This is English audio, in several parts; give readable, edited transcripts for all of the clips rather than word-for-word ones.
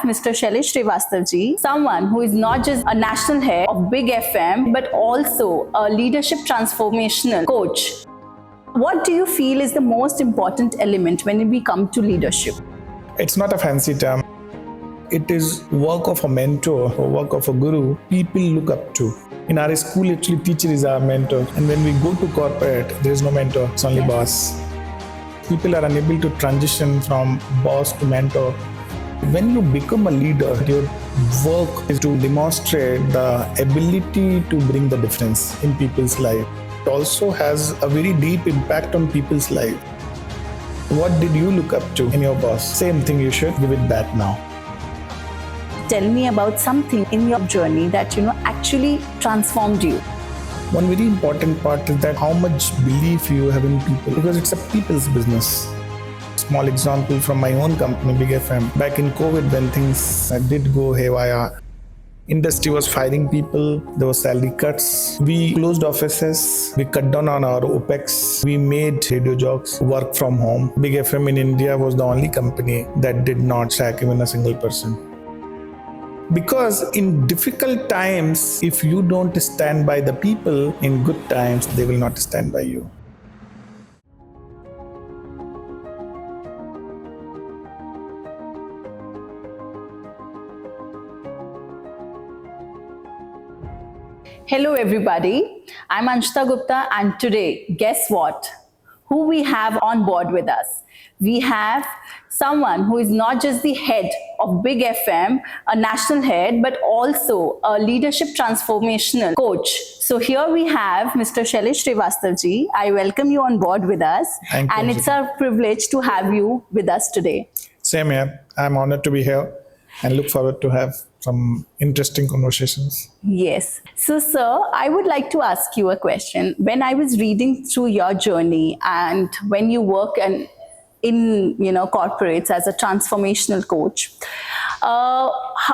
Mr. Shailesh Srivastava, someone who is not just a national head of BIGFM but also a leadership transformational coach. What do you feel is the most important element when we come to leadership? It's not a fancy term. It is work of a mentor or work of a guru people look up to. In our school, actually, teacher is our mentor. And when we go to corporate, there is no mentor, it's only boss. People are unable to transition from boss to mentor. When you become a leader, your work is to demonstrate the ability to bring the difference in people's life. It also has a very deep impact on people's life. What did you look up to in your boss? Same thing, you should give it back now. Tell me about something in your journey that actually transformed you. One very important part is that how much belief you have in people, because it's a people's business. Small example from my own company, BIGFM. Back in COVID, when things did go haywire, industry was firing people, there were salary cuts. We closed offices, we cut down on our OPEX, we made radio jocks work from home. BIGFM in India was the only company that did not sack even a single person. Because in difficult times, if you don't stand by the people, in good times, they will not stand by you. Hello everybody, I'm Anshita Gupta and today, guess what? Who we have on board with us? We have someone who is not just the head of BIGFM, a national head, but also a leadership transformational coach. So here we have Mr. Shailesh Srivastava. I welcome you on board with us. Thank you, and it's our privilege to have you with us today. Same here. I'm honored to be here and look forward to have some interesting conversations. Yes. So, sir, I would like to ask you a question. When I was reading through your journey and when you work in corporates as a transformational coach,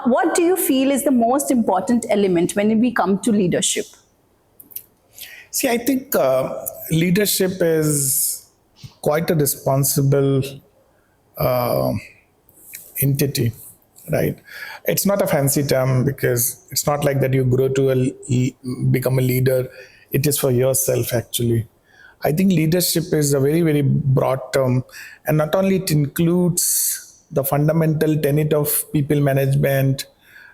what do you feel is the most important element when we come to leadership? See, I think leadership is quite a responsible entity, right? It's not a fancy term because it's not like that you grow to become a leader. It is for yourself, actually. I think leadership is a very, very broad term. And not only it includes the fundamental tenet of people management,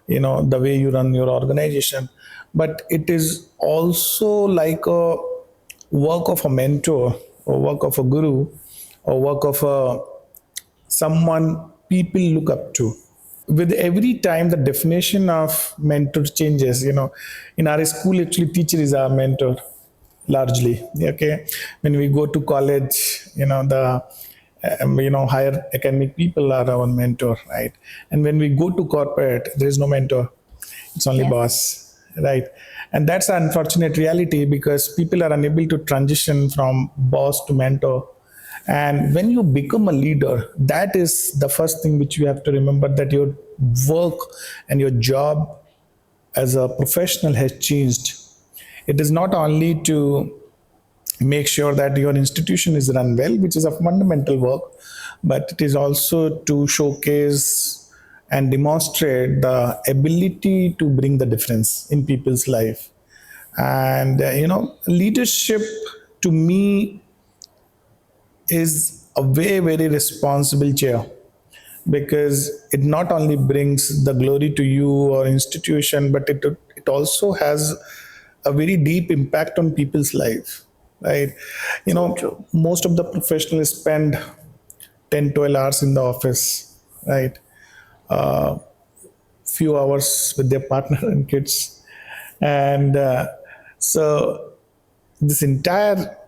the way you run your organization, but it is also like a work of a mentor or work of a guru or work of someone people look up to. With every time the definition of mentor changes, in our school, actually teacher is our mentor largely. Okay. When we go to college, the higher academic people are our mentor, right? And when we go to corporate, there is no mentor. It's only boss, right? And that's an unfortunate reality because people are unable to transition from boss to mentor. And when you become a leader, that is the first thing which you have to remember, that your work and your job as a professional has changed. It is not only to make sure that your institution is run well, which is a fundamental work, but it is also to showcase and demonstrate the ability to bring the difference in people's life. And, leadership to me is a very, very responsible chair because it not only brings the glory to you or institution, but it also has a very deep impact on people's life, right? True. Most of the professionals spend 10, 12 hours in the office, right? Few hours with their partner and kids. And so this entire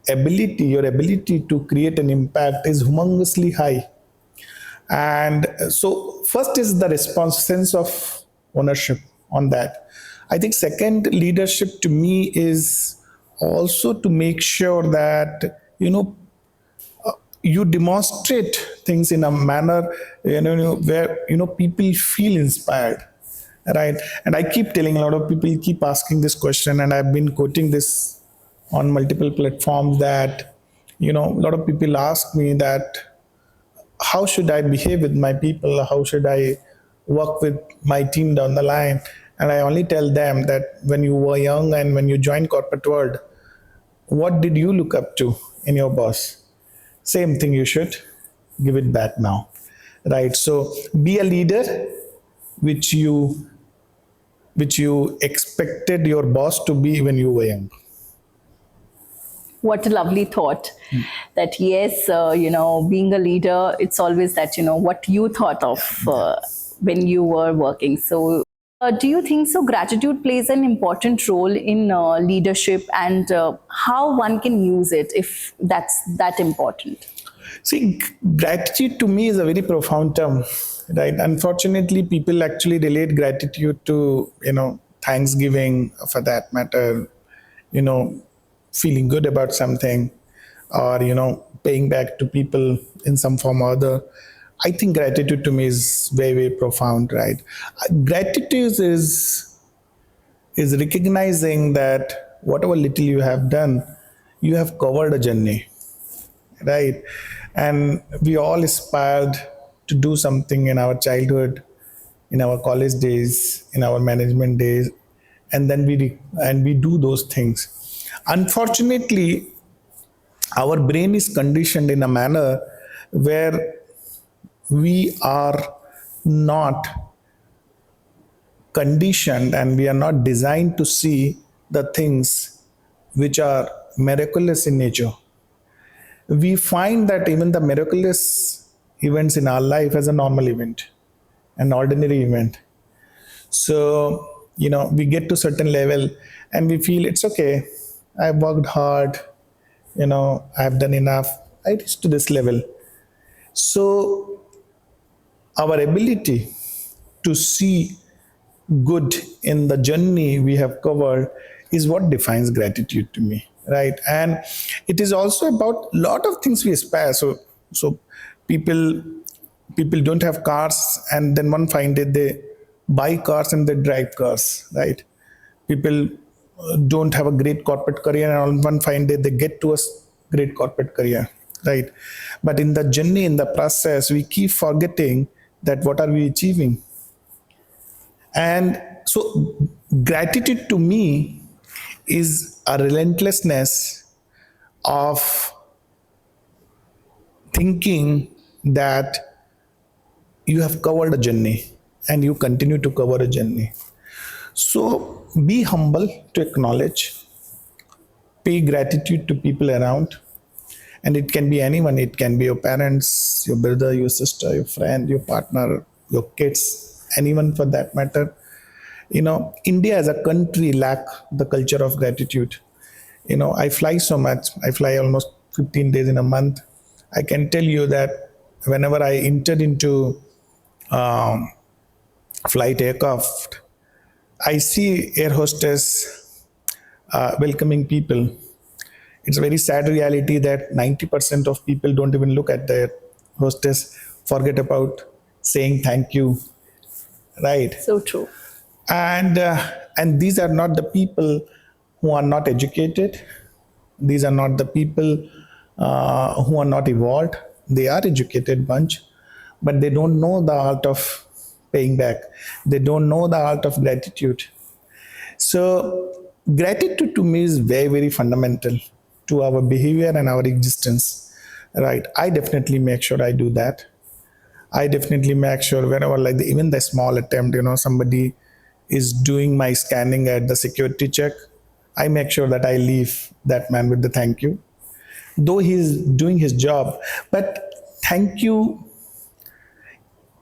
your ability to create an impact is humongously high. And so first is the sense of ownership on that. I think second, leadership to me is also to make sure that, you demonstrate things in a manner, where, people feel inspired, right? And I keep telling a lot of people, keep asking this question, and I've been quoting this on multiple platforms that, a lot of people ask me that how should I behave with my people? How should I work with my team down the line? And I only tell them that when you were young and when you joined corporate world, what did you look up to in your boss? Same thing you should give it back now. Right. So be a leader which you expected your boss to be when you were young. What a lovely thought. That yes, being a leader, it's always that, what you thought of when you were working. So, do you think so? Gratitude plays an important role in leadership, and how one can use it if that's that important? See, gratitude to me is a very profound term, right? Unfortunately, people actually relate gratitude to, Thanksgiving for that matter, you know, feeling good about something or, paying back to people in some form or other. I think gratitude to me is very, very profound, right? Gratitude is recognizing that whatever little you have done, you have covered a journey, right? And we all aspired to do something in our childhood, in our college days, in our management days, and then we do those things. Unfortunately, our brain is conditioned in a manner where we are not conditioned and we are not designed to see the things which are miraculous in nature. We find that even the miraculous events in our life as a normal event, an ordinary event. So, we get to certain level and we feel it's okay. I've worked hard, I've done enough. I reached to this level. So our ability to see good in the journey we have covered is what defines gratitude to me, right? And it is also about a lot of things we aspire. So people people don't have cars, and then one fine day they buy cars and they drive cars, right? People don't have a great corporate career, and on one fine day they get to a great corporate career, right? But in the journey, in the process, we keep forgetting that what are we achieving. And so gratitude to me is a relentlessness of thinking that you have covered a journey and you continue to cover a journey. So be humble to acknowledge, pay gratitude to people around, and it can be anyone. It can be your parents, your brother, your sister, your friend, your partner, your kids, anyone for that matter. India as a country lack the culture of gratitude. I fly so much. I fly almost 15 days in a month. I can tell you that whenever I entered into flight aircraft, I see air hostess welcoming people. It's a very sad reality that 90% of people don't even look at their hostess, forget about saying thank you, right? So true. And these are not the people who are not educated. These are not the people who are not evolved. They are educated bunch, but they don't know the art of paying back. They don't know the art of gratitude. So gratitude to me is very, very fundamental to our behavior and our existence. Right. I definitely make sure I do that. I definitely make sure whenever, like even the small attempt, somebody is doing my scanning at the security check, I make sure that I leave that man with the thank you. Though he's doing his job, but thank you,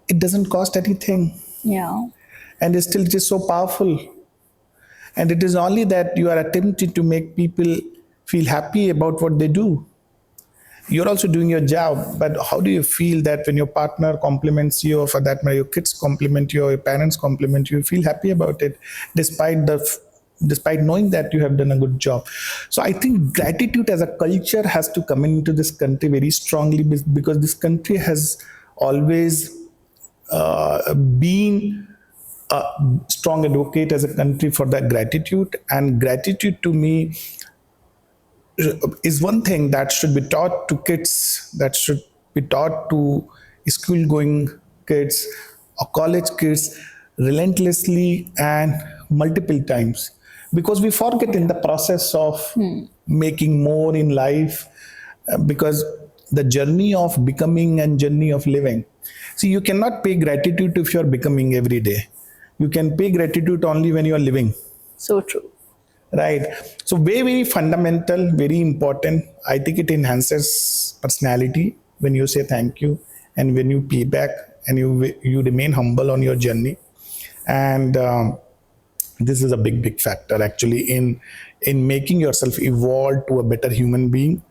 it doesn't cost anything. Yeah. And it's still just so powerful. And it is only that you are attempting to make people feel happy about what they do. You're also doing your job, but how do you feel that when your partner compliments you, or for that matter, your kids compliment you, or your parents compliment you, you feel happy about it, despite knowing that you have done a good job. So I think gratitude as a culture has to come into this country very strongly, because this country has always been a strong advocate as a country for that gratitude. And gratitude to me is one thing that should be taught to kids, that should be taught to school going kids or college kids relentlessly and multiple times, because we forget in the process of making more in life, because the journey of becoming and journey of living. See, you cannot pay gratitude if you are becoming every day. You can pay gratitude only when you are living. So true. Right. So very fundamental, very important. I think it enhances personality when you say thank you and when you pay back and you remain humble on your journey. And this is a big factor actually in making yourself evolve to a better human being.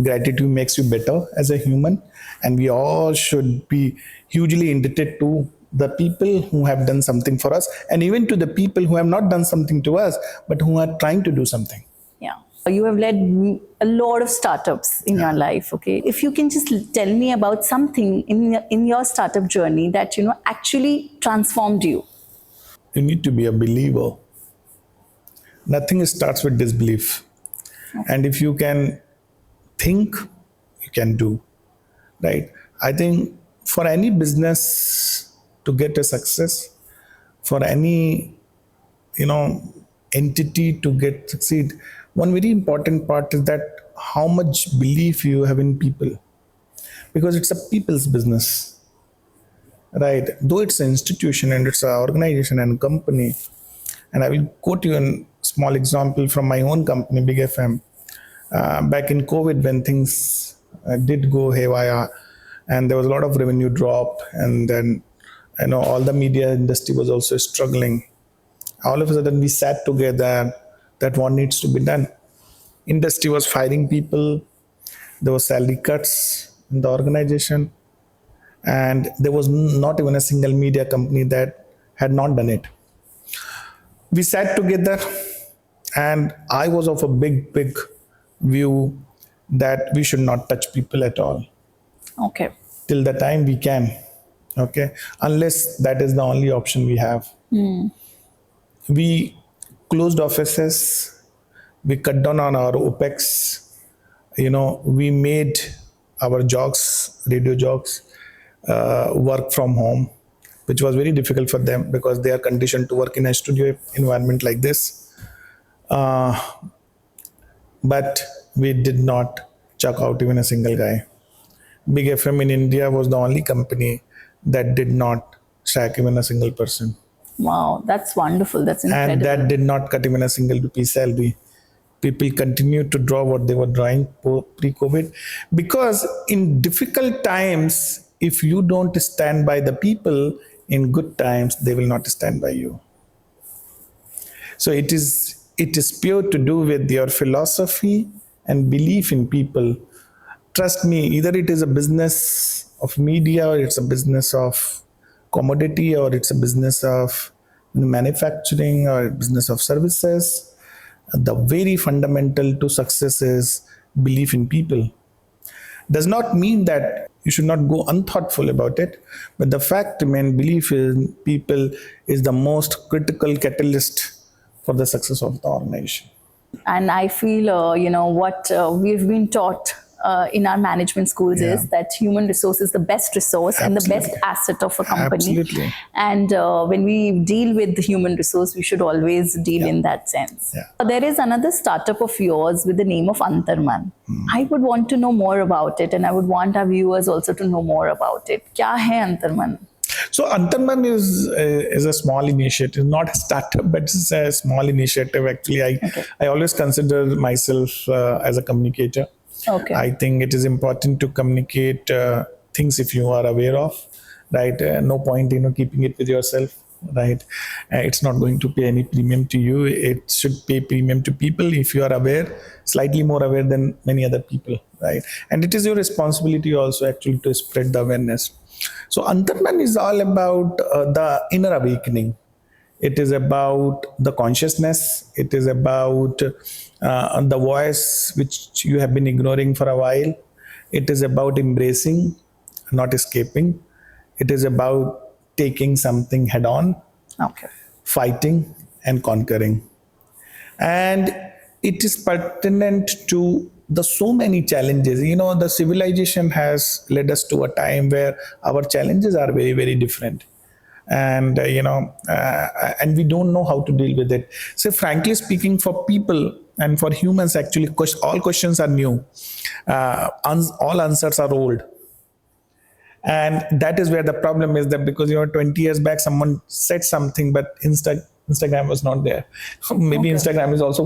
Gratitude makes you better as a human, and we all should be hugely indebted to the people who have done something for us, and even to the people who have not done something to us but who are trying to do something. Yeah. You have led a lot of startups in your life. Okay. If you can just tell me about something in your startup journey that, actually transformed you. You need to be a believer. Nothing starts with disbelief. And if you can think, you can do. Right? I think for any business to get a success, for any entity to get succeed, one very important part is that how much belief you have in people, because it's a people's business, right? Though it's an institution and it's an organization and company. And I will quote you a small example from my own company, BIGFM. Back in COVID, when things did go haywire and there was a lot of revenue drop, and then all the media industry was also struggling. All of a sudden, we sat together that what needs to be done. Industry was firing people. There was salary cuts in the organization, and there was not even a single media company that had not done it. We sat together, and I was of a big view that we should not touch people at all Okay. till the time we can. Okay, unless that is the only option we have. We closed offices, we cut down on our OPEX, we made our jocks, radio jocks, work from home, which was very difficult for them because they are conditioned to work in a studio environment like this. But we did not chuck out even a single guy. Big FM in India was the only company that did not sack even a single person. Wow. That's wonderful. That's incredible. And that did not cut even a single rupee salary. People continued to draw what they were drawing pre-COVID, because in difficult times, if you don't stand by the people, in good times they will not stand by you. So it is pure to do with your philosophy and belief in people. Trust me, either it is a business of media, or it's a business of commodity, or it's a business of manufacturing, or a business of services. The very fundamental to success is belief in people. Does not mean that you should not go unthoughtful about it, but the fact remains, belief in people is the most critical catalyst for the success of the organization. And I feel, what we've been taught in our management schools Yeah. is that human resource is the best resource and the best Absolutely. asset of a company. Absolutely. And when we deal with the human resource, we should always deal in that sense. Yeah. There is another startup of yours with the name of Antarman. I would want to know more about it, and I would want our viewers also to know more about it. Kya hai Antarman? So Antarman is a small initiative, not a startup, but it's a small initiative. Actually, I always consider myself as a communicator. Okay. I think it is important to communicate things if you are aware of, right? No point keeping it with yourself, right? It's not going to pay any premium to you. It should pay premium to people if you are aware, slightly more aware than many other people, right? And it is your responsibility also actually to spread the awareness. So Antarman is all about the inner awakening. It is about the consciousness. It is about the voice which you have been ignoring for a while. It is about embracing, not escaping. It is about taking something head on, Okay. fighting and conquering. And it is pertinent to there's so many challenges. The civilization has led us to a time where our challenges are very, very different. And and we don't know how to deal with it. So frankly speaking, for people and for humans, actually all questions are new. All answers are old. And that is where the problem is, that because 20 years back someone said something, but Instagram was not there. Maybe Okay. Instagram is also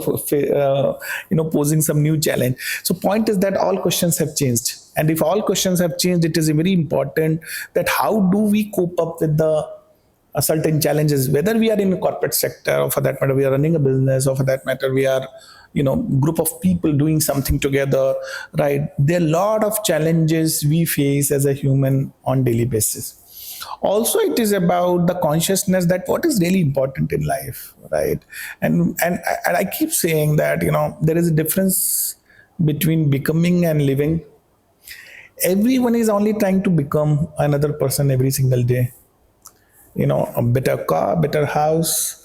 posing some new challenge. So point is that all questions have changed, and if all questions have changed, it is very important that how do we cope up with the certain challenges, whether we are in a corporate sector, or for that matter we are running a business, or for that matter we are group of people doing something together, right? There are a lot of challenges we face as a human on daily basis. Also, it is about the consciousness that what is really important in life, right? And I keep saying that there is a difference between becoming and living. Everyone is only trying to become another person every single day. A better car, better house,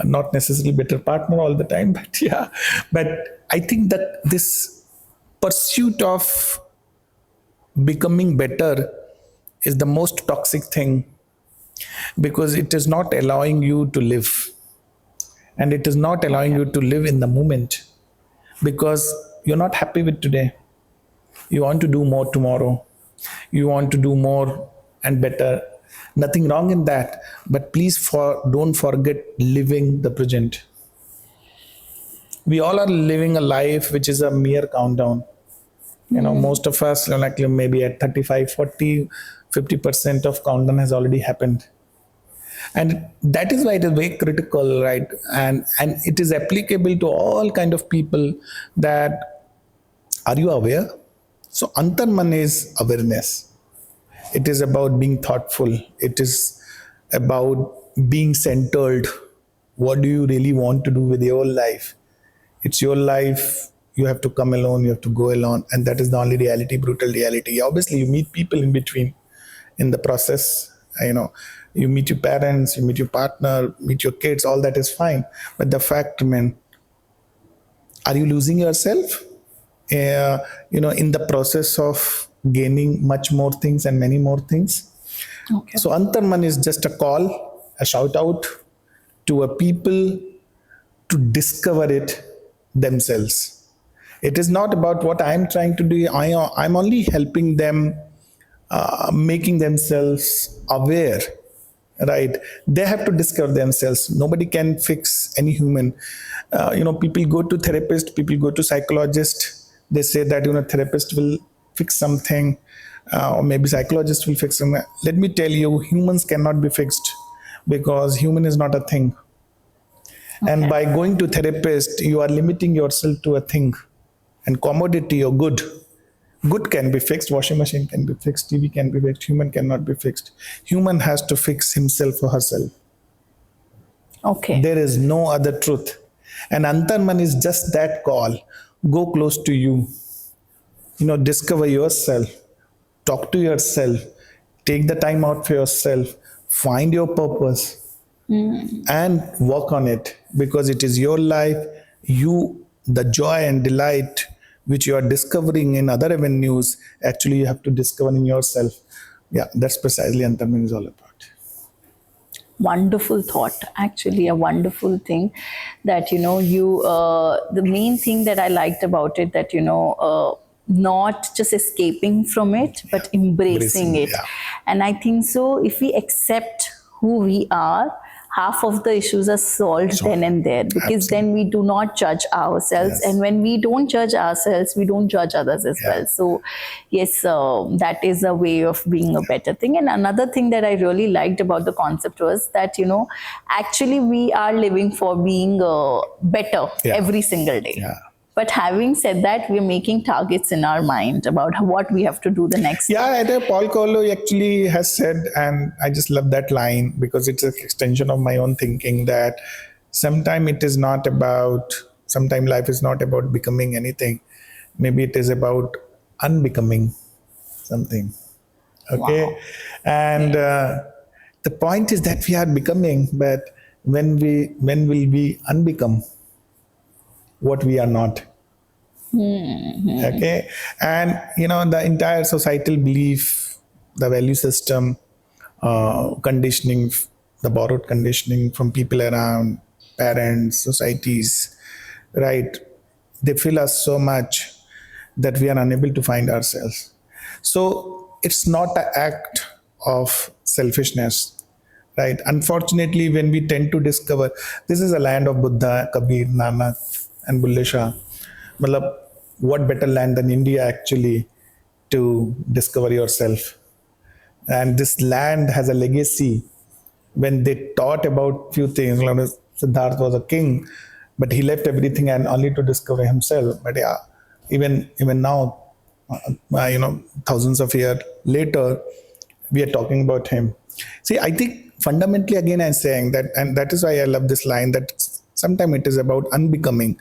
not necessarily better partner all the time, but yeah. But I think that this pursuit of becoming better is the most toxic thing, because it is not allowing you to live, and it is not allowing you to live in the moment, because you're not happy with today. You want to do more tomorrow. You want to do more and better. Nothing wrong in that, but please don't forget living the present. We all are living a life which is a mere countdown. Most of us, like maybe at 35, 40, 50% of countdown has already happened. And that is why it is very critical, right? And it is applicable to all kind of people. That, are you aware? So Antarman is awareness. It is about being thoughtful. It is about being centered. What do you really want to do with your life? It's your life. You have to come alone. You have to go alone. And that is the only reality, brutal reality. Obviously, you meet people in between in the process. You meet your parents, you meet your partner, meet your kids, all that is fine. But the fact, man, are you losing yourself? In the process of gaining much more things and many more things. Okay. So Antarman is just a call, a shout out to a people to discover it themselves. It is not about what I am trying to do. I'm only helping them, making themselves aware, right? They have to discover themselves. Nobody can fix any human. People go to therapist, people go to psychologist. They say that therapist will fix something, or maybe psychologist will fix something. Let me tell you, humans cannot be fixed, because human is not a thing. Okay. And by going to therapist, you are limiting yourself to a thing, and commodity or good. Good can be fixed, washing machine can be fixed, TV can be fixed, human cannot be fixed. Human has to fix himself or herself. Okay. There is no other truth. And Antarman is just that call. Go close to you. Discover yourself. Talk to yourself. Take the time out for yourself. Find your purpose. And work on it, because it is your life. The joy and delight which you are discovering in other avenues, actually you have to discover in yourself. Yeah, that's precisely Antarman is all about. Wonderful thought, actually a wonderful thing, that the main thing that I liked about it, that not just escaping from it, but embracing it. Yeah. And I think so, if we accept who we are, half of the issues are solved then and there, because then we do not judge ourselves. Yes. And when we don't judge ourselves, we don't judge others as Yeah. well. So yes, that is a way of being a better thing. And another thing that I really liked about the concept was that actually we are living for being better every single day. Yeah. But having said that, we're making targets in our mind about what we have to do the next. Yeah, Paul Coelho actually has said, and I just love that line, because it's an extension of my own thinking, that sometimes life is not about becoming anything. Maybe it is about unbecoming something. Okay. Wow. And the point is that we are becoming, but when will we unbecome what we are not? Okay. And the entire societal belief, the value system, conditioning, the borrowed conditioning from people around, parents, societies, right? They fill us so much that we are unable to find ourselves. So it's not an act of selfishness, right? Unfortunately, when we tend to discover this is a land of Buddha, Kabir, Nanak, and Bulle Shah, matlab, what better land than India actually to discover yourself? And this land has a legacy. When they taught about few things, like Siddhartha was a king, but he left everything and only to discover himself. But yeah, even now, thousands of years later, we are talking about him. See, I think fundamentally, again, I'm saying that, and that is why I love this line, that sometimes it is about unbecoming.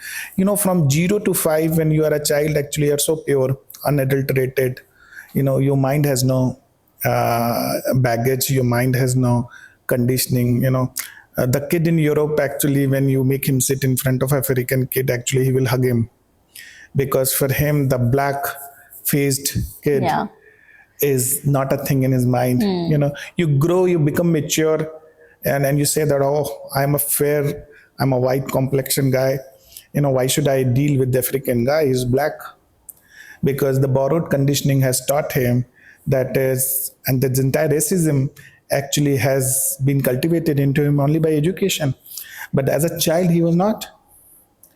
From 0 to 5, when you are a child, actually, you're so pure, unadulterated. Your mind has no baggage, your mind has no conditioning. The kid in Europe, actually, when you make him sit in front of African kid, actually, he will hug him, because for him the black faced kid Yeah. is not a thing in his mind. You grow, you become mature, and you say that, oh, I'm a white complexion guy, why should I deal with the African guy? He's black. Because the borrowed conditioning has taught him that is, and the entire racism actually has been cultivated into him only by education. But as a child, he was not.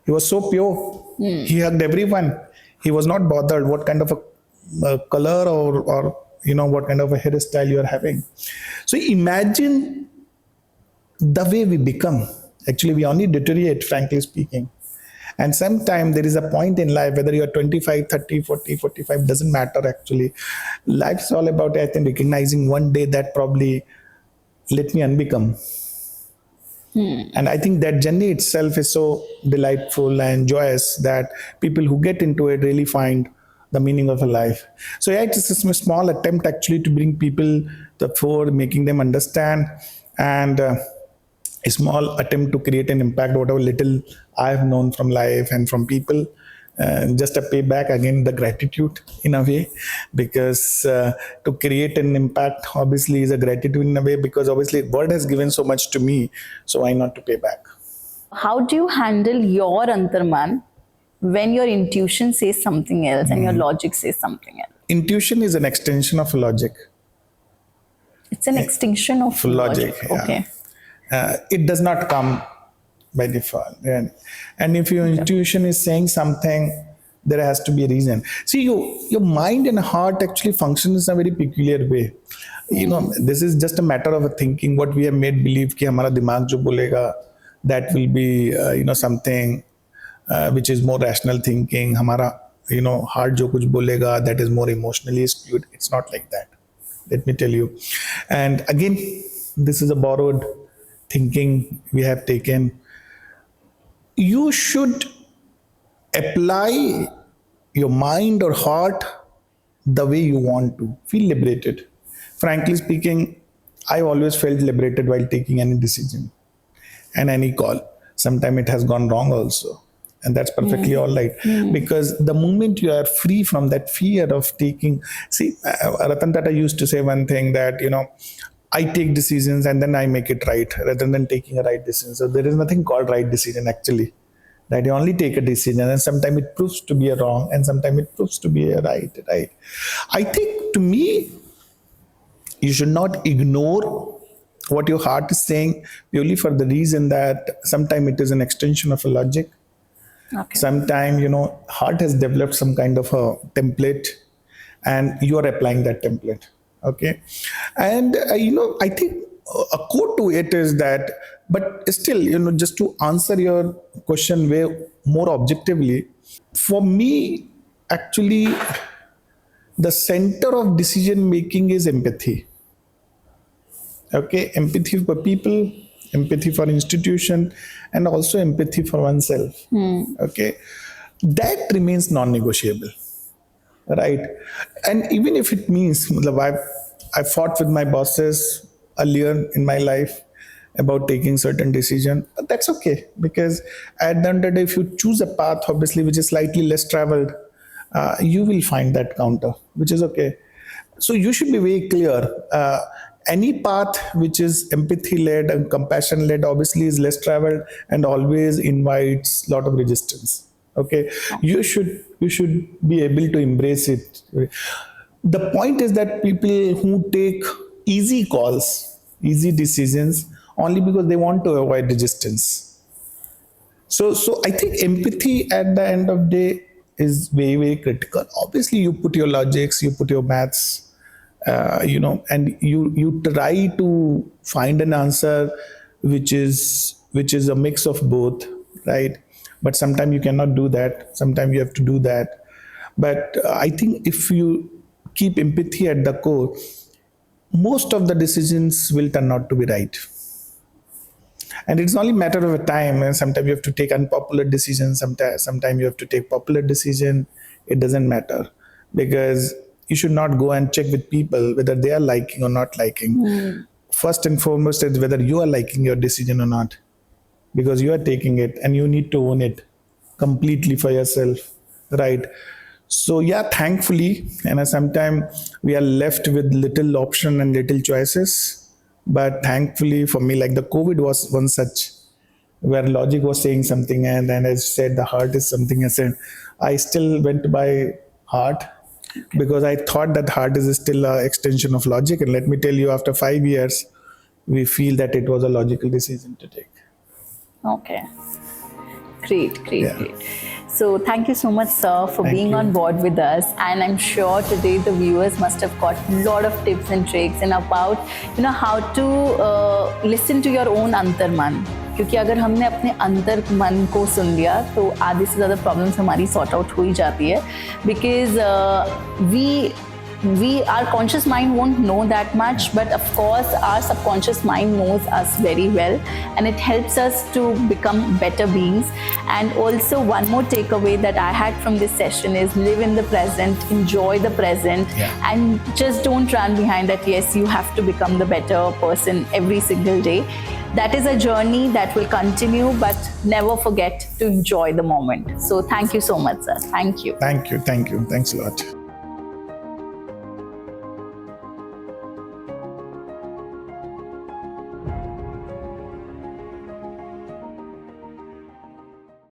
He was so pure. He hugged everyone. He was not bothered what kind of a color, or what kind of a hairstyle you are having. So imagine the way we become. Actually, we only deteriorate, frankly speaking. And sometimes there is a point in life, whether you're 25, 30, 40, 45, doesn't matter actually. Life's all about, I think, recognizing one day that probably let me unbecome. And I think that journey itself is so delightful and joyous that people who get into it really find the meaning of a life. So yeah, it's just a small attempt actually to bring people the fore, making them understand, and a small attempt to create an impact, whatever little I've known from life and from people. Just a payback, again, the gratitude in a way, because to create an impact obviously is a gratitude in a way, because obviously God has given so much to me, so why not to pay back? How do you handle your Antarman when your intuition says something else and your logic says something else? Intuition is an extension of logic. It's an extinction of For logic, yeah. Okay. It does not come by default. And if your intuition is saying something, there has to be a reason. See, your mind and heart actually functions in a very peculiar way. This is just a matter of a thinking. What we have made believe कि हमारा दिमाग जो बोलेगा, that will be something which is more rational thinking. हमारा heart जो कुछ बोलेगा, that is more emotionally skewed. It's not like that. Let me tell you. And again, this is a borrowed thinking we have taken. You should apply your mind or heart the way you want to. Feel liberated. Frankly speaking, I always felt liberated while taking any decision and any call. Sometimes it has gone wrong also. And that's perfectly all right. Because the moment you are free from that fear of taking, see, Ratan Tata used to say one thing that, I take decisions and then I make it right rather than taking a right decision. So there is nothing called right decision actually. That you only take a decision and sometimes it proves to be a wrong and sometimes it proves to be a right. I think, to me, you should not ignore what your heart is saying purely for the reason that sometimes it is an extension of a logic. Okay. Sometimes, heart has developed some kind of a template and you are applying that template. Okay. And, I think a core to it is that, but still, just to answer your question way more objectively, for me, actually, the center of decision making is empathy. Okay. Empathy for people, empathy for institution, and also empathy for oneself. Okay. That remains non-negotiable. Right. And even if it means, I fought with my bosses earlier in my life, about taking certain decision, that's okay, because at the end of the day, if you choose a path obviously which is slightly less traveled, you will find that counter, which is okay. So you should be very clear. Any path which is empathy led and compassion led obviously is less traveled and always invites a lot of resistance. Okay, you should be able to embrace it. The point is that people who take easy calls, easy decisions, only because they want to avoid resistance. So I think empathy at the end of the day is very, very critical. Obviously, you put your logics, you put your maths, and you try to find an answer which is a mix of both, right? But sometimes you cannot do that. Sometimes you have to do that. But I think if you keep empathy at the core, most of the decisions will turn out to be right. And it's only a matter of a time, and sometimes you have to take unpopular decisions, sometimes you have to take popular decision. It doesn't matter, because you should not go and check with people whether they are liking or not liking. First and foremost is whether you are liking your decision or not, because you are taking it and you need to own it completely for yourself, right? So yeah, thankfully, and sometimes we are left with little option and little choices. But thankfully for me, like the COVID was one such, where logic was saying something, and then I said the heart is something. I said I still went by heart, because I thought that heart is still an extension of logic. And let me tell you, after 5 years, we feel that it was a logical decision to take. Okay. Great, great, Yeah. great. So thank you so much, sir, for Thank being you. on board with us. And I'm sure today the viewers must have got a lot of tips and tricks and about how to listen to your own Antarman. क्योंकि अगर हमने अपने अंतर मन को सुन लिया तो आधे से ज़्यादा प्रॉब्लम्स हमारी सॉर्ट आउट हो ही जाती है, because our conscious mind won't know that much, but of course our subconscious mind knows us very well, and it helps us to become better beings. And also, one more takeaway that I had from this session is live in the present, enjoy the present, Yeah. and just don't run behind that yes, you have to become the better person every single day. That is a journey that will continue, but never forget to enjoy the moment. So thank you so much, sir. Thank you. Thank you. Thanks a lot.